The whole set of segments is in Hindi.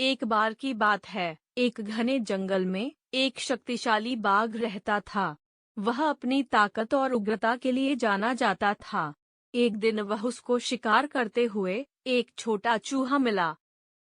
एक बार की बात है, एक घने जंगल में एक शक्तिशाली बाघ रहता था। वह अपनी ताकत और उग्रता के लिए जाना जाता था। एक दिन वह उसको शिकार करते हुए एक छोटा चूहा मिला।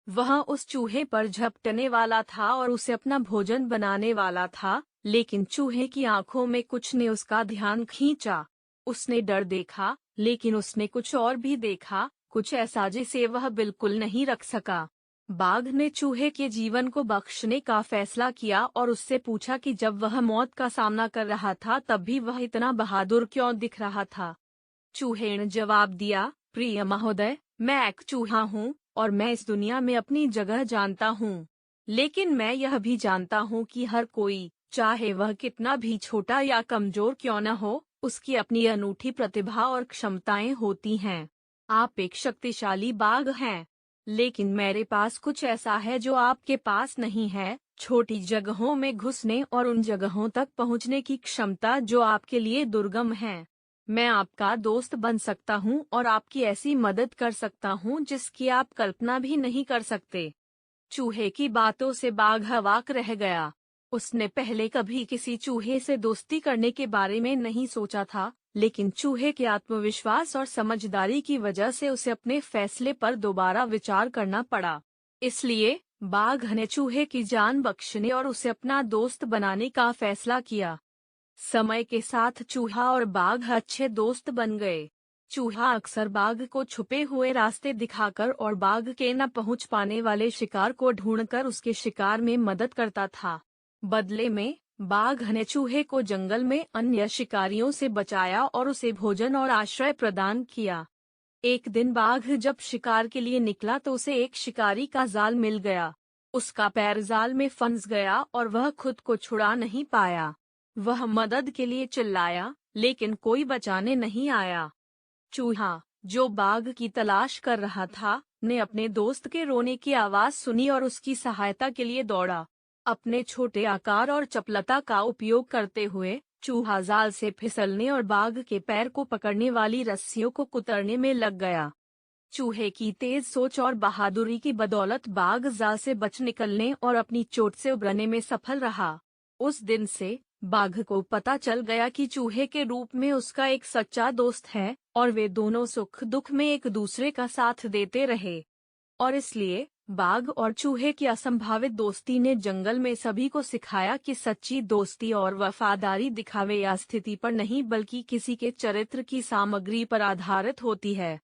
वह उस चूहे पर झपटने वाला था और उसे अपना भोजन बनाने वाला था, लेकिन चूहे की आंखों में कुछ ने उसका ध्यान खींचा। उसने डर देखा, लेकिन उसने कुछ और भी देखा, कुछ ऐसा जिसे वह बिल्कुल नहीं रख सका। बाघ ने चूहे के जीवन को बख्शने का फैसला किया और उससे पूछा कि जब वह मौत का सामना कर रहा था तब भी वह इतना बहादुर क्यों दिख रहा था। चूहे ने जवाब दिया, प्रिय महोदय, मैं एक चूहा हूँ और मैं इस दुनिया में अपनी जगह जानता हूँ। लेकिन मैं यह भी जानता हूँ कि हर कोई, चाहे वह कितना भी छोटा या कमजोर क्यों न हो, उसकी अपनी अनूठी प्रतिभा और क्षमताएं होती हैं। आप एक शक्तिशाली बाघ हैं, लेकिन मेरे पास कुछ ऐसा है जो आपके पास नहीं है, छोटी जगहों में घुसने और उन जगहों तक पहुंचने की क्षमता जो आपके लिए दुर्गम है। मैं आपका दोस्त बन सकता हूं और आपकी ऐसी मदद कर सकता हूं जिसकी आप कल्पना भी नहीं कर सकते। चूहे की बातों से बाघ अवाक रह गया। उसने पहले कभी किसी चूहे से दोस्ती करने के बारे में नहीं सोचा था, लेकिन चूहे के आत्मविश्वास और समझदारी की वजह से उसे अपने फैसले पर दोबारा विचार करना पड़ा। इसलिए बाघ ने चूहे की जान बख्शने और उसे अपना दोस्त बनाने का फैसला किया। समय के साथ चूहा और बाघ अच्छे दोस्त बन गए। चूहा अक्सर बाघ को छुपे हुए रास्ते दिखाकर और बाघ के न पहुंच पाने वाले शिकार को ढूंढकर उसके शिकार में मदद करता था। बदले में बाघ ने चूहे को जंगल में अन्य शिकारियों से बचाया और उसे भोजन और आश्रय प्रदान किया। एक दिन बाघ जब शिकार के लिए निकला तो उसे एक शिकारी का जाल मिल गया। उसका पैर जाल में फंस गया और वह खुद को छुड़ा नहीं पाया। वह मदद के लिए चिल्लाया, लेकिन कोई बचाने नहीं आया। चूहा, जो बाघ की तलाश कर रहा था, ने अपने दोस्त के रोने की आवाज सुनी और उसकी सहायता के लिए दौड़ा। अपने छोटे आकार और चपलता का उपयोग करते हुए चूहा जाल से फिसलने और बाघ के पैर को पकड़ने वाली रस्सियों को कुतरने में लग गया। चूहे की तेज सोच और बहादुरी की बदौलत बाघ जाल से बच निकलने और अपनी चोट से उबरने में सफल रहा। उस दिन से बाघ को पता चल गया कि चूहे के रूप में उसका एक सच्चा दोस्त है और वे दोनों सुख दुख में एक दूसरे का साथ देते रहे। और इसलिए बाघ और चूहे की असंभावित दोस्ती ने जंगल में सभी को सिखाया कि सच्ची दोस्ती और वफादारी दिखावे या स्थिति पर नहीं बल्कि किसी के चरित्र की सामग्री पर आधारित होती है।